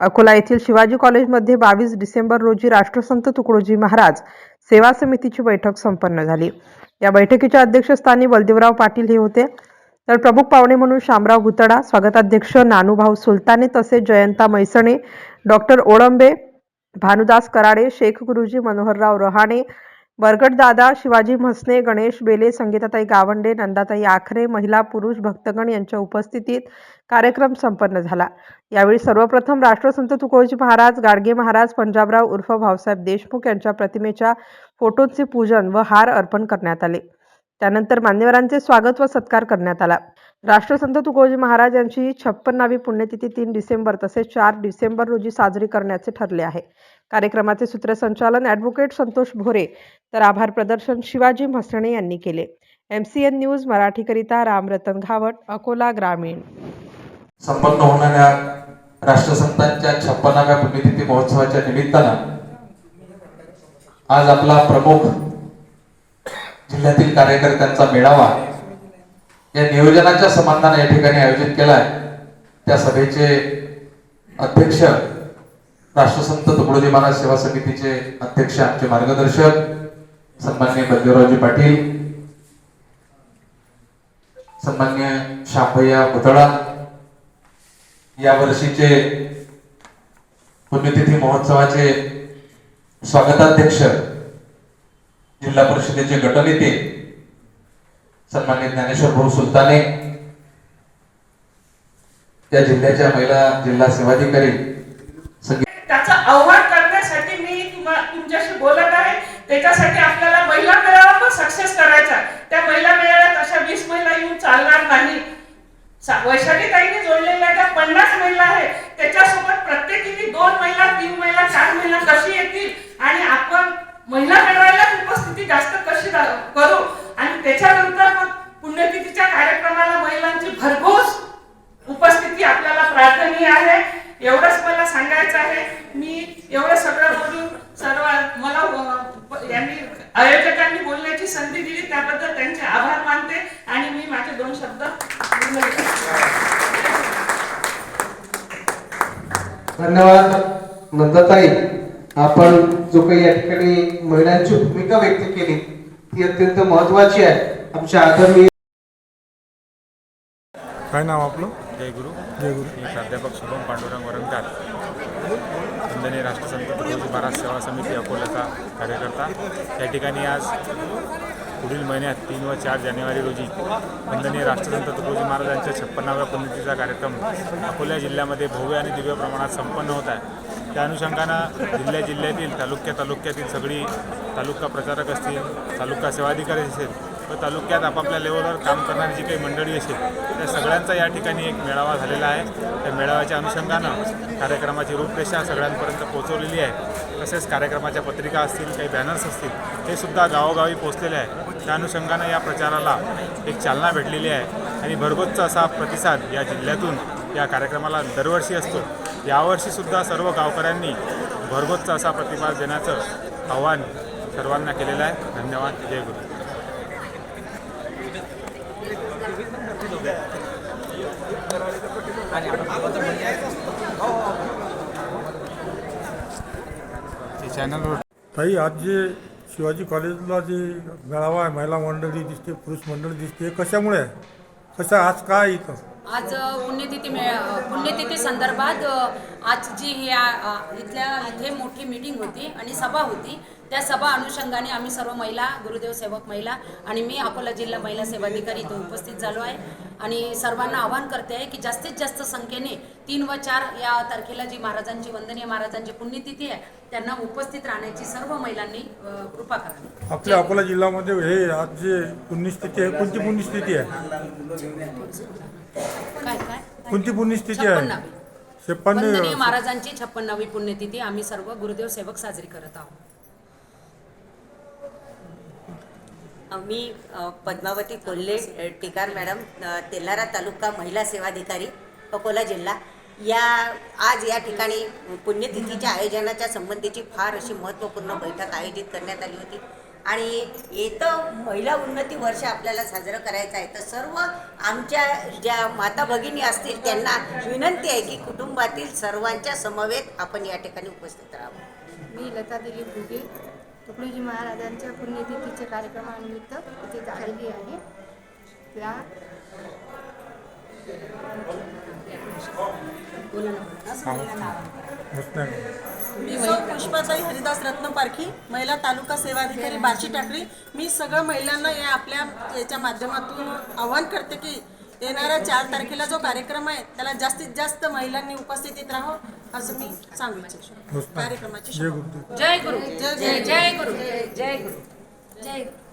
अकोला येथील शिवाजी कॉलेजमध्ये 22 डिसेंबर रोजी राष्ट्रसंत तुकडोजी महाराज सेवा समितीची बैठक संपन्न झाली। या बैठकीच्या अध्यक्षस्थानी बलदेवराव पाटील हे होते, तर प्रमुख पाहुणे म्हणून शामराव भुतडा, स्वागताध्यक्ष नानूभाऊ सुलताने तसेच जयंता मैसणे, डॉक्टर ओळंबे, भानुदास कराडे, शेख गुरुजी, मनोहरराव रहाणे, बरगटदादा, शिवाजी म्हसने, गणेश बेले, संगीताताई गावंडे, नंदाताई आखरे, महिला पुरुष भक्तगण यांच्या उपस्थितीत कार्यक्रम संपन्न झाला। यावेळी सर्वप्रथम राष्ट्रसंत तुकडोजी महाराज, गाडगे महाराज, पंजाबराव उर्फ भाऊसाहेब देशमुख यांच्या प्रतिमेच्या फोटोचे पूजन व हार अर्पण करण्यात आले। त्यानंतर मान्यवरांचे स्वागत व सत्कार करण्यात आला। राष्ट्रसंत तुकडोजी महाराज यांची 56वी पुण्यतिथी 3 डिसेंबर तसेच 4 डिसेंबर रोजी साजरी करण्याचे ठरले आहे। कार्यक्रमाचे सूत्रसंचालन ॲडव्होकेट संतोष भोरे तर आभार प्रदर्शन शिवाजी म्हसणे यांनी केले। MCN न्यूज मराठीकरिता रामरतन घावट, अकोला ग्रामीण। संपन्न होणाऱ्या राष्ट्रसंतांच्या 56व्या पुण्यतिथी महोत्सवाच्या निमित्तानं आज आपला प्रमुख जिल्ह्यातील कार्यकर्त्यांचा मेळावा या नियोजनाच्या समांतर या ठिकाणी आयोजित केलाय। त्या सभेचे अध्यक्ष राष्ट्रसंत तुकडोजी महाराज सेवा समितीचे अध्यक्ष आमचे मार्गदर्शक सन्माननीय बलदेवरावजी पाटील, सन्माननीय शामभैया भुतडा, या वर्षीचे पुण्यतिथी महोत्सवाचे स्वागताध्यक्ष जिल्हा परिषदेचे गटनेते सन्माननीय ज्ञानेश्वर भाऊ सुलताने, या जिल्ह्याच्या महिला जिल्हा सेवाधिकारी, त्याचा आव्हान करण्यासाठी मी तुमच्याशी बोलत आहे। त्याच्यासाठी आपल्याला महिला मेळावा पण सक्सेस करायचा। त्या महिला मेळाव्यात अशा 20 महिला येऊन चालणार नाही। वैशाली ताईने जोडलेल्या त्या 50 महिला आहेत, त्याच्यासोबत प्रत्येकीने 2 महिला, 3 महिला, 4 महिला कशी येतील आणि आपण महिला मेळाव्याला उपस्थिती जास्त कशी करू आणि त्याच्यानंतर मग पुण्यतिथीच्या कार्यक्रमाला महिलांची भरघोस उपस्थिती आपल्याला प्रार्थनीय आहे। एवढंच मला सांगायचं आहे। मी एवढं सगळं बोलून मला यांनी आयोजकांनी बोलण्याची संधी दिली त्याबद्दल त्यांचे आभार मानते आणि मी माझे 2 शब्द धन्यवाद नंदाताई। आपण जो काही या ठिकाणी महिलांची भूमिका व्यक्त केली ती अत्यंत महत्त्वाची आहे। आमच्या आदरणीय काय नाव आपलं? जय गुरु। मी प्राध्यापक शुभम पांडुरंग वरंगकार, वंदनीय राष्ट्रसंत तुकडोजी महाराज सेवा समिती अकोल्याचा कार्यकर्ता। या ठिकाणी आज पुढील महिन्यात 3 व 4 जानेवारी रोजी वंदनीय राष्ट्रसंत तुकडोजी महाराजांच्या 56व्या पुण्यतिथीचा कार्यक्रम अकोला जिल्ह्यामध्ये भव्य आणि दिव्य प्रमाणात संपन्न होत आहे। त्या अनुषंगानं जिल्ह्यातील तालुक्यातील सगळी तालुका प्रचारक असतील, तालुका सेवाधिकारी असेल व तालुक्यात आपापल्या लेवलवर काम करणारी जी काही मंडळी असेल त्या सगळ्यांचा या ठिकाणी एक मेळावा झालेला आहे। त्या मेळाव्याच्या अनुषंगानं कार्यक्रमाची रूपरेषा सगळ्यांपर्यंत पोहोचवलेली आहे। तसेच कार्यक्रमाच्या पत्रिका असतील, काही बॅनर्स असतील, हे सुद्धा गावोगावी पोहोचलेले आहे। त्या अनुषंगानं या प्रचाराला एक चालना भेटलेली आहे आणि भरगोसचा असा प्रतिसाद या जिल्ह्यातून या कार्यक्रमाला दरवर्षी असतो। यावर्षीसुद्धा सर्व गावकऱ्यांनी भरगोसचा असा प्रतिसाद देण्याचं आव्हान सर्वांना केलेलं आहे। धन्यवाद। जय गुरु। ताई, आज जे शिवाजी कॉलेजला जे मेळावा आहे, महिला मंडळी दिसते, पुरुष मंडळी दिसते, कशामुळे आहे? कसं आज काय इथं? आज पुण्यतिथी संदर्भात आज जी इथे मोठी मीटिंग होती आणि सभा होती। त्या सभा अनुषंगाने आम्ही सर्व महिला, गुरुदेव सेवक महिला आणि मी अकोला जिल्हा महिला सेवाधिकारी इथे उपस्थित झालो आहे आणि सर्वांना आवाहन करते आहे की जास्तीत जास्त संख्येने 3 व 4 या तारखेला जी वंदनीय महाराजांची पुण्यतिथी आहे त्यांना उपस्थित राहण्याची सर्व महिलांनी कृपा करावी। आपल्या अकोला जिल्ह्यामध्ये हे आज जे पुण्यतिथी आहे, कोणती पुण्यतिथी आहे? काय कोणती पुण्यतिथी आहे? 56वी वंदनीय महाराजांची 56वी पुण्यतिथी आम्ही सर्व गुरुदेव सेवक साजरी करत आहोत। मी पद्मावती कोल्हे टिकार मॅडम, तेल्हारा तालुका महिला सेवाधिकारी अकोला जिल्हा। आज या ठिकाणी पुण्यतिथीच्या आयोजनाच्या संबंधीची फार अशी महत्त्वपूर्ण बैठक आयोजित करण्यात आली होती। आणि येतं महिला उन्नती वर्ष आपल्याला साजरं करायचं आहे. तर सर्व आमच्या ज्या माता भगिनी असतील त्यांना विनंती आहे की कुटुंबातील सर्वांच्या समवेत आपण या ठिकाणी उपस्थित राहावं. मी लता दिलीप घुगे तुकडोजी महाराजांच्या पुण्यतिथीच्या कार्यक्रमानिमित्त इथे आलेली आहे. त्या मी सौ पुष्पाताई हरिदास रत्न पारखी, महिला तालुका सेवा अधिकारी बार्शी टाकळी. मी सगळ्या महिलांना या आपल्या याच्या माध्यमातून आवाहन करते की येणाऱ्या 4 तारखेला जो कार्यक्रम आहे त्याला जास्तीत जास्त महिलांनी उपस्थितीत राहावं असं मी सांगू इच्छितो. कार्यक्रमाची जय गुरुदेव. जय गुरु जय जय गुरु जय गुरु जय गुरु.